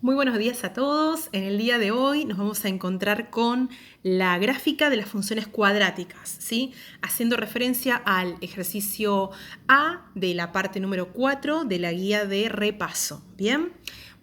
Muy buenos días a todos. En el día de hoy nos vamos a encontrar con la gráfica de las funciones cuadráticas, ¿sí? Haciendo referencia al ejercicio A de la parte número 4 de la guía de repaso. ¿Bien?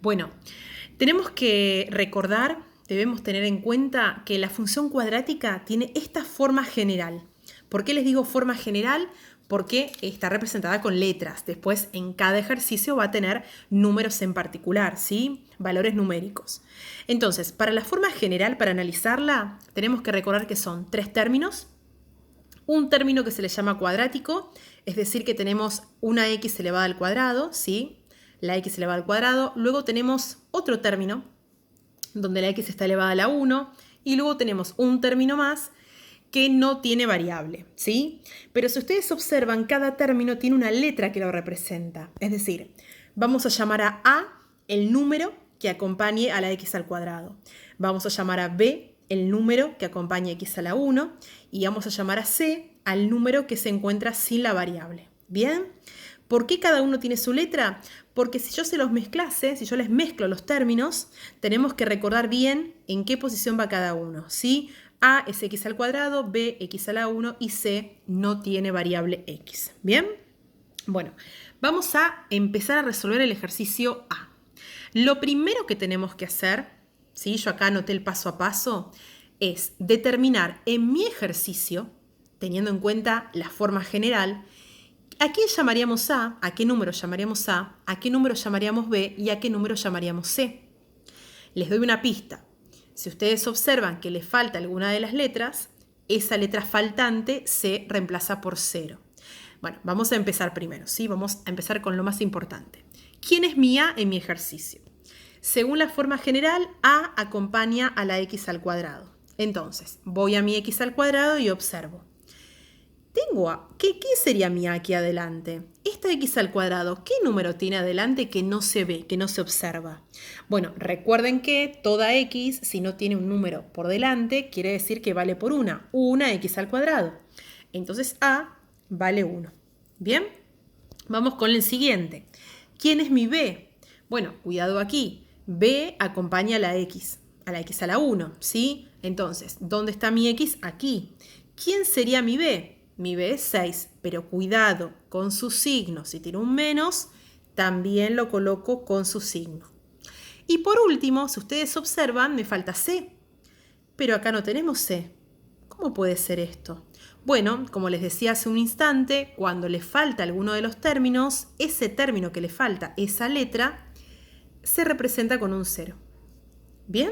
Bueno, tenemos que recordar, debemos tener en cuenta que la función cuadrática tiene esta forma general. ¿Por qué les digo forma general? Porque está representada con letras. Después, en cada ejercicio va a tener números en particular, ¿sí? Valores numéricos. Entonces, para la forma general, para analizarla, tenemos que recordar que son tres términos. Un término que se le llama cuadrático, es decir, que tenemos una x elevada al cuadrado, ¿sí? La x elevada al cuadrado. Luego tenemos otro término, donde la x está elevada a la 1. Y luego tenemos un término más, que no tiene variable, ¿sí? Pero si ustedes observan, cada término tiene una letra que lo representa. Es decir, vamos a llamar a A el número que acompañe a la x al cuadrado. Vamos a llamar a B el número que acompañe a x a la 1. Y vamos a llamar a C al número que se encuentra sin la variable. ¿Bien? ¿Por qué cada uno tiene su letra? Porque si yo se los mezclase, si yo les mezclo los términos, tenemos que recordar bien en qué posición va cada uno, ¿sí? A es x al cuadrado, B x a la 1 y C no tiene variable x. ¿Bien? Bueno, vamos a empezar a resolver el ejercicio A. Lo primero que tenemos que hacer, ¿sí? Yo acá anoté el paso a paso, es determinar en mi ejercicio, teniendo en cuenta la forma general, ¿a qué llamaríamos a qué número llamaríamos a qué número llamaríamos B y a qué número llamaríamos C? Les doy una pista. Si ustedes observan que le falta alguna de las letras, esa letra faltante se reemplaza por 0. Bueno, vamos a empezar primero, ¿sí? Vamos a empezar con lo más importante. ¿Quién es mi A en mi ejercicio? Según la forma general, A acompaña a la x al cuadrado. Entonces, voy a mi x al cuadrado y observo. Tengo A. ¿Qué sería mi A aquí adelante? Esta x al cuadrado, ¿qué número tiene adelante que no se ve, que no se observa? Bueno, recuerden que toda x, si no tiene un número por delante, quiere decir que vale por una x al cuadrado. Entonces A vale 1. ¿Bien? Vamos con el siguiente. ¿Quién es mi B? Bueno, cuidado aquí. B acompaña a la x a la 1, ¿sí? Entonces, ¿dónde está mi x? Aquí. ¿Quién sería mi B? Mi B es 6, pero cuidado con su signo. Si tiene un menos, también lo coloco con su signo. Y por último, si ustedes observan, me falta C. Pero acá no tenemos C. ¿Cómo puede ser esto? Bueno, como les decía hace un instante, cuando le falta alguno de los términos, ese término que le falta, esa letra, se representa con un 0. ¿Bien?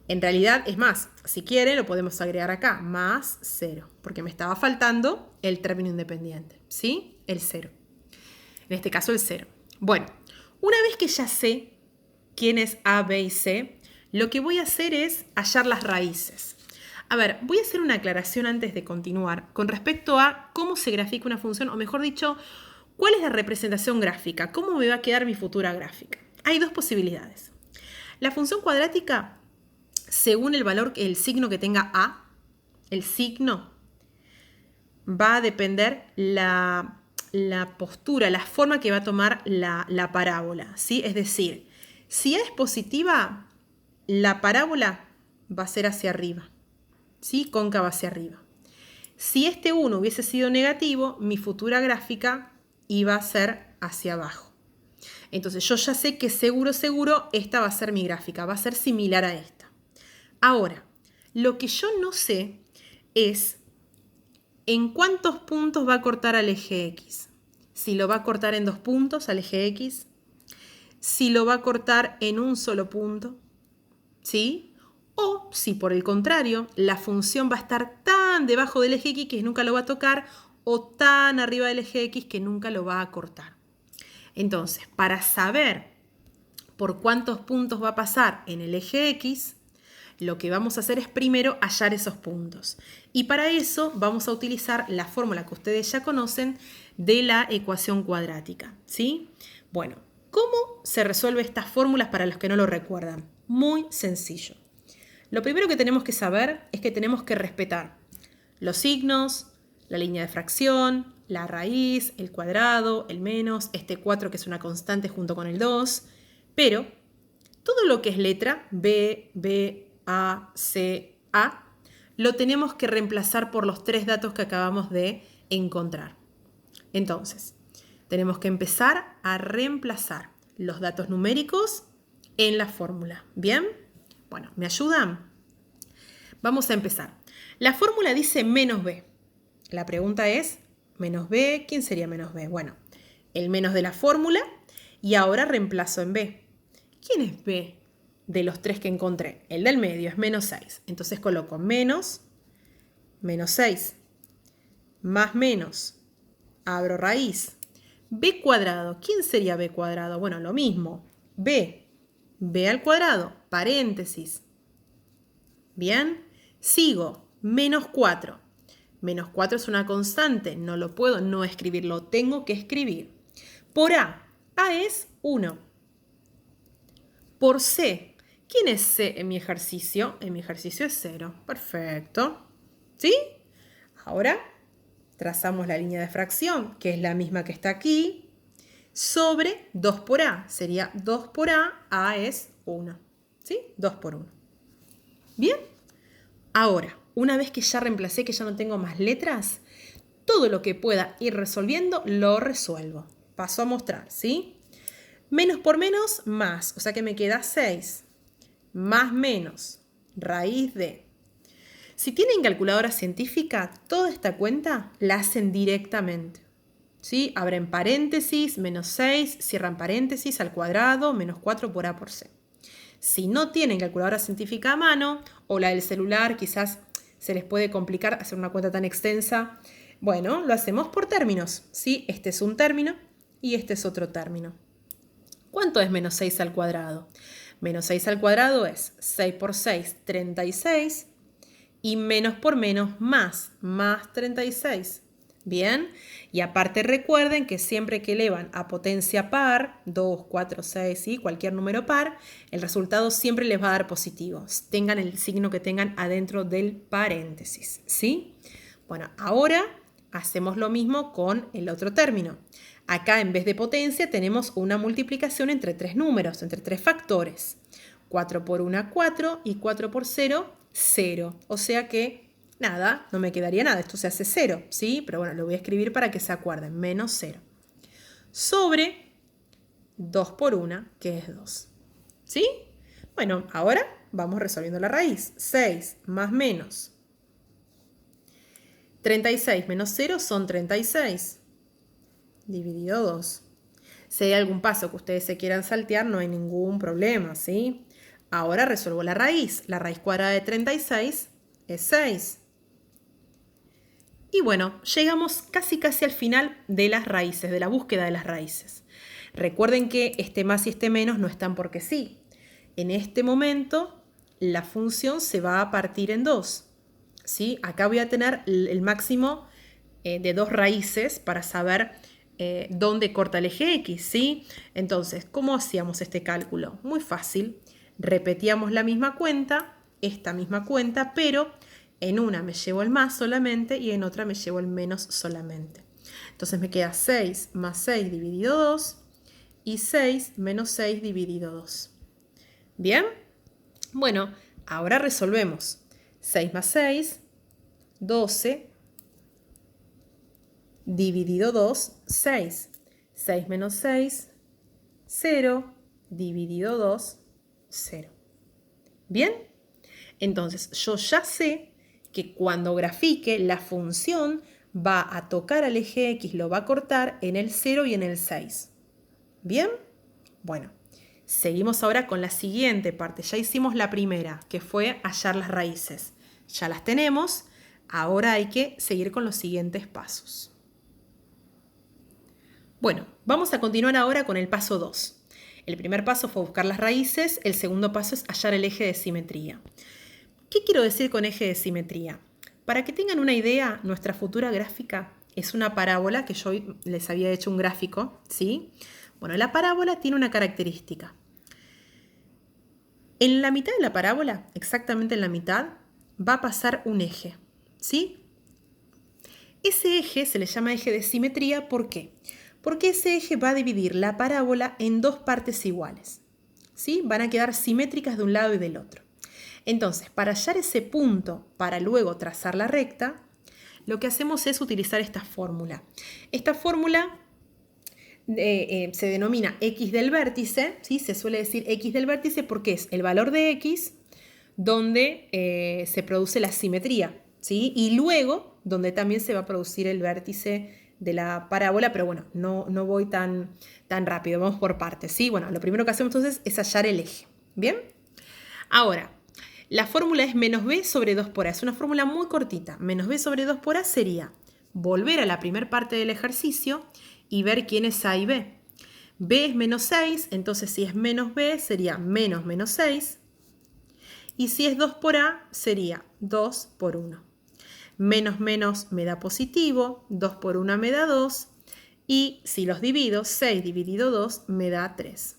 En realidad, es más, si quiere lo podemos agregar acá, más 0, porque me estaba faltando el término independiente, ¿sí? El 0. En este caso el 0. Bueno, una vez que ya sé quién es A, B y C, lo que voy a hacer es hallar las raíces. A ver, voy a hacer una aclaración antes de continuar con respecto a cómo se grafica una función, o mejor dicho, cuál es la representación gráfica, cómo me va a quedar mi futura gráfica. Hay dos posibilidades. La función cuadrática, según el valor, el signo que tenga A, el signo va a depender la postura, la forma que va a tomar la parábola, ¿sí? Es decir, si A es positiva, la parábola va a ser hacia arriba, ¿sí? Cóncava hacia arriba. Si este 1 hubiese sido negativo, mi futura gráfica iba a ser hacia abajo. Entonces yo ya sé que seguro, esta va a ser mi gráfica, va a ser similar a esta. Ahora, lo que yo no sé es en cuántos puntos va a cortar al eje X. Si lo va a cortar en 2 puntos al eje X, si lo va a cortar en un solo punto, ¿sí? O si por el contrario, la función va a estar tan debajo del eje X que nunca lo va a tocar, o tan arriba del eje X que nunca lo va a cortar. Entonces, para saber por cuántos puntos va a pasar en el eje X, lo que vamos a hacer es primero hallar esos puntos. Y para eso vamos a utilizar la fórmula que ustedes ya conocen de la ecuación cuadrática, ¿sí? Bueno, ¿cómo se resuelve estas fórmulas para los que no lo recuerdan? Muy sencillo. Lo primero que tenemos que saber es que tenemos que respetar los signos, la línea de fracción, la raíz, el cuadrado, el menos, este 4 que es una constante junto con el 2, pero Todo lo que es letra, B, B, A, C, A, lo tenemos que reemplazar por los 3 datos que acabamos de encontrar. Entonces, tenemos que empezar a reemplazar los datos numéricos en la fórmula. ¿Bien? Bueno, ¿me ayudan? Vamos a empezar. La fórmula dice menos B. La pregunta es, menos B, ¿quién sería menos B? Bueno, el menos de la fórmula y ahora reemplazo en B. ¿Quién es B de los 3 que encontré? El del medio es menos 6. Entonces coloco menos 6, más menos, abro raíz. B cuadrado, ¿quién sería B cuadrado? Bueno, lo mismo. B al cuadrado, paréntesis. Bien, sigo, menos 4. Menos 4 es una constante, no lo puedo no escribirlo, tengo que escribir. Por A es 1. Por C, ¿quién es C en mi ejercicio? En mi ejercicio es 0. Perfecto. ¿Sí? Ahora trazamos la línea de fracción, que es la misma que está aquí, sobre 2 por A. Sería 2 por A es 1. ¿Sí? 2 por 1. ¿Bien? Ahora, una vez que ya reemplacé, que ya no tengo más letras, todo lo que pueda ir resolviendo, lo resuelvo. Paso a mostrar, ¿sí? Menos por menos, más. O sea que me queda 6. Más menos, raíz de. Si tienen calculadora científica, toda esta cuenta la hacen directamente. ¿Sí? Abren paréntesis, menos 6, cierran paréntesis al cuadrado, menos 4 por A por C. Si no tienen calculadora científica a mano, o la del celular, quizás se les puede complicar hacer una cuenta tan extensa. Bueno, lo hacemos por términos. ¿Sí? Este es un término y este es otro término. ¿Cuánto es menos 6 al cuadrado? Menos 6 al cuadrado es 6 por 6, 36. Y menos por menos, más 36. Bien, y aparte recuerden que siempre que elevan a potencia par, 2, 4, 6, ¿sí? Cualquier número par, el resultado siempre les va a dar positivo. Tengan el signo que tengan adentro del paréntesis, ¿sí? Bueno, ahora hacemos lo mismo con el otro término. Acá en vez de potencia tenemos una multiplicación entre 3 números, entre 3 factores. 4 por 1, 4 y 4 por 0, 0. O sea que, nada, no me quedaría nada. Esto se hace 0, ¿sí? Pero bueno, lo voy a escribir para que se acuerden. Menos 0. Sobre 2 por 1, que es 2. ¿Sí? Bueno, ahora vamos resolviendo la raíz. 6 más menos 36 menos 0 son 36. Dividido 2. Si hay algún paso que ustedes se quieran saltear, no hay ningún problema, ¿sí? Ahora resuelvo la raíz. La raíz cuadrada de 36 es 6. Y bueno, llegamos casi al final de las raíces, de la búsqueda de las raíces. Recuerden que este más y este menos no están porque sí. En este momento, la función se va a partir en 2. ¿Sí? Acá voy a tener el máximo de 2 raíces para saber dónde corta el eje X, ¿sí? Entonces, ¿cómo hacíamos este cálculo? Muy fácil. Repetíamos la misma cuenta, esta misma cuenta, pero en una me llevo el más solamente y en otra me llevo el menos solamente. Entonces me queda 6 más 6 dividido 2 y 6 menos 6 dividido 2. ¿Bien? Bueno, ahora resolvemos. 6 más 6, 12, dividido 2, 6. 6 menos 6, 0, dividido 2, 0. ¿Bien? Entonces, yo ya sé que cuando grafique, la función va a tocar al eje X, lo va a cortar en el 0 y en el 6. ¿Bien? Bueno, seguimos ahora con la siguiente parte. Ya hicimos la primera, que fue hallar las raíces. Ya las tenemos. Ahora hay que seguir con los siguientes pasos. Bueno, vamos a continuar ahora con el paso 2. El primer paso fue buscar las raíces, el segundo paso es hallar el eje de simetría. ¿Qué quiero decir con eje de simetría? Para que tengan una idea, nuestra futura gráfica es una parábola, que yo les había hecho un gráfico, ¿sí? Bueno, la parábola tiene una característica. En la mitad de la parábola, exactamente en la mitad, va a pasar un eje, ¿sí? Ese eje se le llama eje de simetría, ¿por qué? Porque ese eje va a dividir la parábola en 2 partes iguales, ¿sí? Van a quedar simétricas de un lado y del otro. Entonces, para hallar ese punto, para luego trazar la recta, lo que hacemos es utilizar esta fórmula. Esta fórmula se denomina x del vértice, ¿sí? Se suele decir x del vértice porque es el valor de x donde se produce la simetría, ¿sí? Y luego donde también se va a producir el vértice de la parábola, pero bueno, no voy tan rápido, vamos por partes, ¿sí? Bueno, lo primero que hacemos entonces es hallar el eje, ¿bien? Ahora, la fórmula es menos b sobre 2 por a, es una fórmula muy cortita. Menos b sobre 2 por a sería volver a la primera parte del ejercicio y ver quién es a y b. B es menos 6, entonces si es menos b sería menos menos 6. Y si es 2 por a sería 2 por 1. Menos menos me da positivo, 2 por 1 me da 2. Y si los divido, 6 dividido 2 me da 3.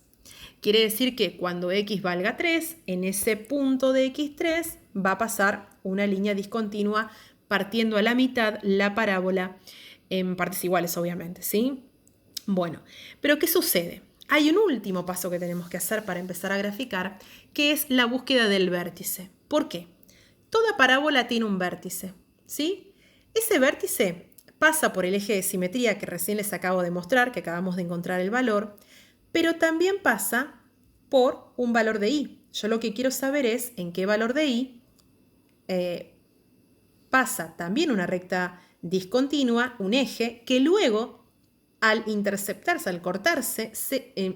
Quiere decir que cuando x valga 3, en ese punto de x3 va a pasar una línea discontinua partiendo a la mitad la parábola en partes iguales, obviamente, ¿sí? Bueno, pero ¿qué sucede? Hay un último paso que tenemos que hacer para empezar a graficar, que es la búsqueda del vértice. ¿Por qué? Toda parábola tiene un vértice, ¿sí? Ese vértice pasa por el eje de simetría que recién les acabo de mostrar, que acabamos de encontrar el valor, pero también pasa por un valor de y. Yo lo que quiero saber es en qué valor de y pasa también una recta discontinua, un eje, que luego, al interceptarse, al cortarse,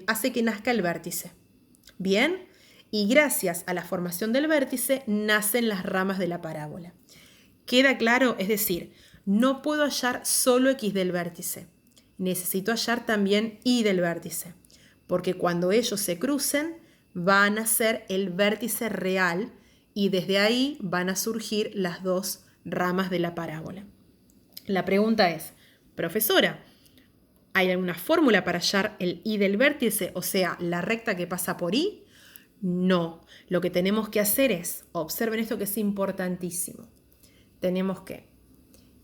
hace que nazca el vértice. ¿Bien? Y gracias a la formación del vértice, nacen las ramas de la parábola. ¿Queda claro? Es decir, no puedo hallar solo x del vértice. Necesito hallar también y del vértice. Porque cuando ellos se crucen, van a ser el vértice real y desde ahí van a surgir las dos ramas de la parábola. La pregunta es, profesora, ¿hay alguna fórmula para hallar el y del vértice, o sea, la recta que pasa por y? No, lo que tenemos que hacer es, observen esto que es importantísimo, tenemos que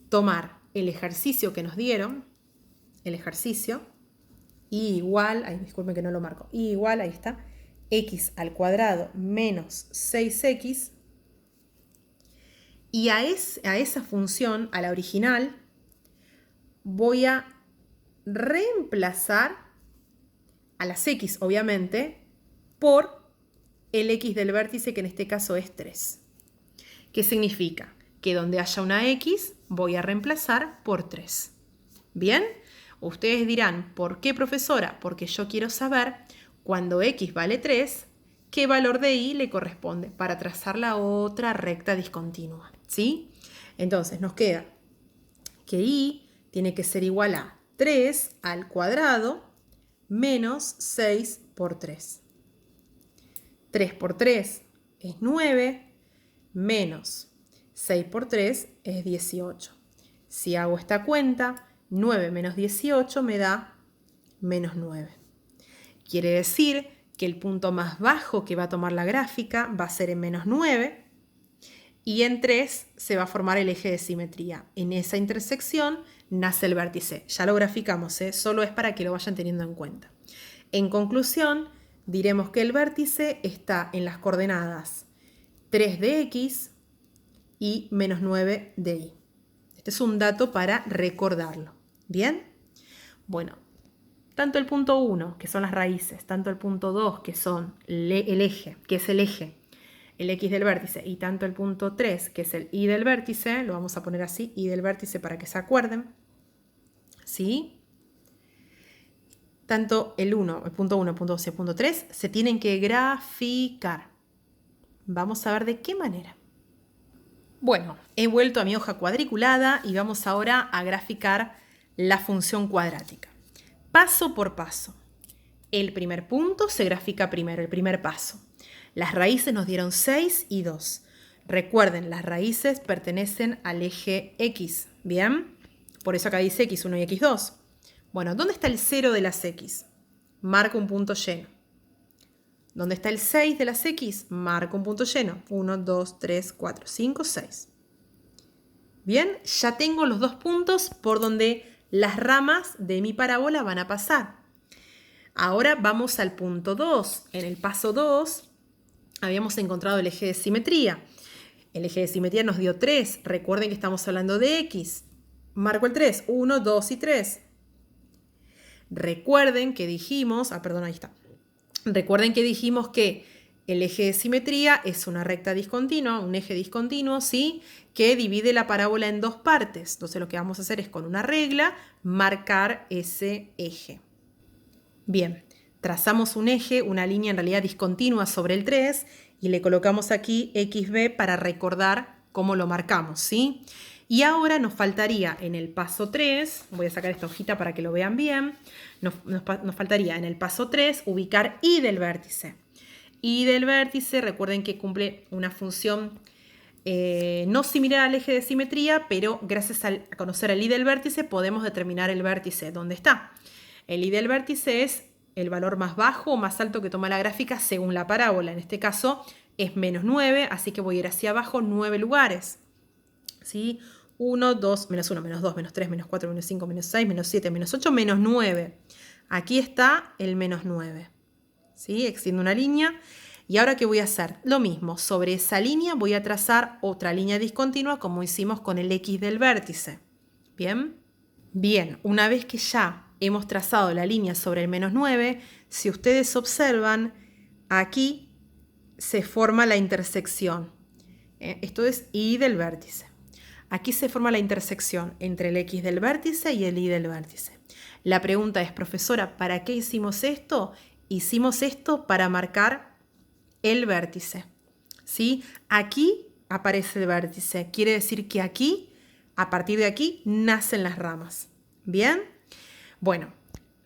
tomar el ejercicio que nos dieron, el ejercicio, y igual, disculpen que no lo marco, y igual, ahí está, x al cuadrado menos 6x, y a esa función, a la original, voy a reemplazar a las x, obviamente, por el x del vértice, que en este caso es 3. ¿Qué significa? Que donde haya una x, voy a reemplazar por 3. ¿Bien? Ustedes dirán, ¿por qué, profesora? Porque yo quiero saber, cuando x vale 3, qué valor de y le corresponde para trazar la otra recta discontinua. ¿Sí? Entonces nos queda que y tiene que ser igual a 3 al cuadrado menos 6 por 3. 3 por 3 es 9, menos 6 por 3 es 18. Si hago esta cuenta, 9 menos 18 me da menos 9. Quiere decir que el punto más bajo que va a tomar la gráfica va a ser en menos 9 y en 3 se va a formar el eje de simetría. En esa intersección nace el vértice. Ya lo graficamos, solo es para que lo vayan teniendo en cuenta. En conclusión, diremos que el vértice está en las coordenadas 3 de x y menos 9 de y. Este es un dato para recordarlo. ¿Bien? Bueno, tanto el punto 1, que son las raíces, tanto el punto 2, que son el eje, que es el eje, el x del vértice, y tanto el punto 3, que es el y del vértice, lo vamos a poner así, y del vértice para que se acuerden, ¿sí? Tanto el punto 1, el punto 2 y el punto 3 se tienen que graficar. Vamos a ver de qué manera. Bueno, he vuelto a mi hoja cuadriculada y vamos ahora a graficar la función cuadrática. Paso por paso. El primer punto se grafica primero, el primer paso. Las raíces nos dieron 6 y 2. Recuerden, las raíces pertenecen al eje X, ¿bien? Por eso acá dice X1 y X2. Bueno, ¿dónde está el 0 de las X? Marco un punto lleno. ¿Dónde está el 6 de las X? Marco un punto lleno. 1, 2, 3, 4, 5, 6. Bien, ya tengo los dos puntos por donde las ramas de mi parábola van a pasar. Ahora vamos al punto 2. En el paso 2 habíamos encontrado el eje de simetría. El eje de simetría nos dio 3. Recuerden que estamos hablando de X. Marco el 3. 1, 2 y 3. Recuerden que dijimos... ahí está. Recuerden que dijimos que el eje de simetría es una recta discontinua, un eje discontinuo, ¿sí? Que divide la parábola en dos partes. Entonces lo que vamos a hacer es con una regla marcar ese eje. Bien, trazamos un eje, una línea en realidad discontinua sobre el 3 y le colocamos aquí XB para recordar cómo lo marcamos, ¿sí? Y ahora nos faltaría en el paso 3, voy a sacar esta hojita para que lo vean bien, nos faltaría en el paso 3 ubicar Y del vértice. Y del vértice, recuerden que cumple una función no similar al eje de simetría, pero gracias a conocer el Y del vértice podemos determinar el vértice dónde está. El Y del vértice es el valor más bajo o más alto que toma la gráfica según la parábola. En este caso es menos 9, así que voy a ir hacia abajo 9 lugares. ¿Sí? 1, 2, menos 1, menos 2, menos 3, menos 4, menos 5, menos 6, menos 7, menos 8, menos 9. Aquí está el menos 9. ¿Sí? Extiendo una línea. ¿Y ahora qué voy a hacer? Lo mismo, sobre esa línea voy a trazar otra línea discontinua como hicimos con el X del vértice. ¿Bien? Bien, una vez que ya hemos trazado la línea sobre el menos 9, si ustedes observan, aquí se forma la intersección. Esto es Y del vértice. Aquí se forma la intersección entre el X del vértice y el Y del vértice. La pregunta es, profesora, ¿para qué hicimos esto? Hicimos esto para marcar el vértice. ¿Sí? Aquí aparece el vértice. Quiere decir que aquí, a partir de aquí, nacen las ramas. ¿Bien? Bueno,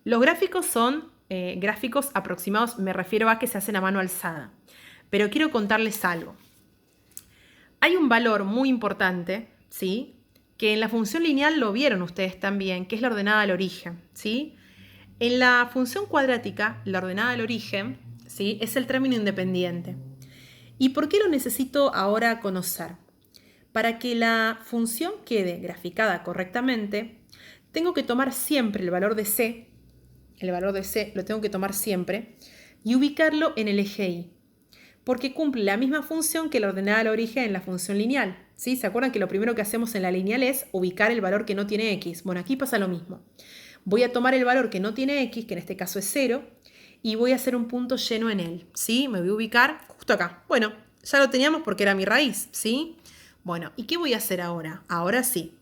los gráficos son gráficos aproximados, me refiero a que se hacen a mano alzada. Pero quiero contarles algo. Hay un valor muy importante, ¿sí? Que en la función lineal lo vieron ustedes también, que es la ordenada al origen, ¿sí? En la función cuadrática, la ordenada al origen, ¿sí? Es el término independiente. ¿Y por qué lo necesito ahora conocer? Para que la función quede graficada correctamente, tengo que tomar siempre el valor de C, lo tengo que tomar siempre, y ubicarlo en el eje Y, porque cumple la misma función que la ordenada al origen en la función lineal. ¿Sí? ¿Se acuerdan que lo primero que hacemos en la lineal es ubicar el valor que no tiene X? Bueno, aquí pasa lo mismo. Voy a tomar el valor que no tiene X, que en este caso es 0, y voy a hacer un punto lleno en él. ¿Sí? Me voy a ubicar justo acá. Bueno, ya lo teníamos porque era mi raíz, ¿sí? Bueno, ¿y qué voy a hacer ahora? Ahora sí,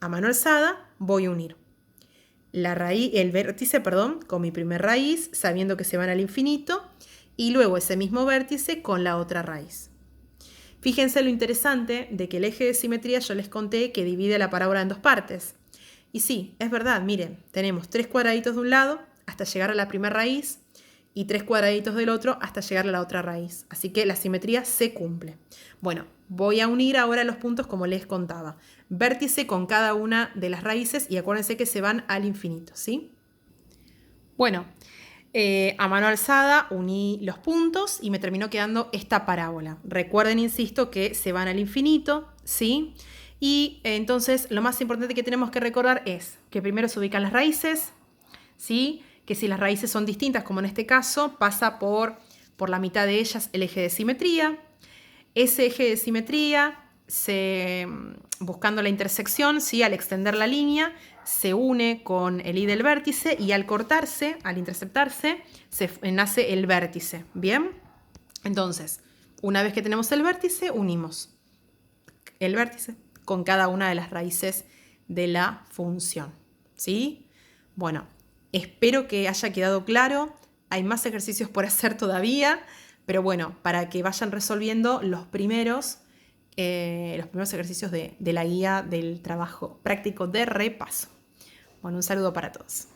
a mano alzada voy a unir el vértice, con mi primer raíz, sabiendo que se van al infinito, y luego ese mismo vértice con la otra raíz. Fíjense lo interesante de que el eje de simetría yo les conté que divide la parábola en dos partes. Y sí, es verdad, miren, tenemos 3 cuadraditos de un lado hasta llegar a la primera raíz y 3 cuadraditos del otro hasta llegar a la otra raíz. Así que la simetría se cumple. Bueno, voy a unir ahora los puntos como les contaba. Vértice con cada una de las raíces y acuérdense que se van al infinito, ¿sí? Bueno, a mano alzada uní los puntos y me terminó quedando esta parábola. Recuerden, insisto, que se van al infinito, ¿sí? Y entonces lo más importante que tenemos que recordar es que primero se ubican las raíces, ¿sí? Que si las raíces son distintas, como en este caso, pasa por la mitad de ellas el eje de simetría. Ese eje de simetría, buscando la intersección, ¿sí? Al extender la línea, se une con el Y del vértice y al cortarse, al interceptarse, nace el vértice. ¿Bien? Entonces, una vez que tenemos el vértice, unimos el vértice con cada una de las raíces de la función. ¿Sí? Bueno, espero que haya quedado claro. Hay más ejercicios por hacer todavía, pero bueno, para que vayan resolviendo los primeros ejercicios de la guía del trabajo práctico de repaso. Bueno, un saludo para todos.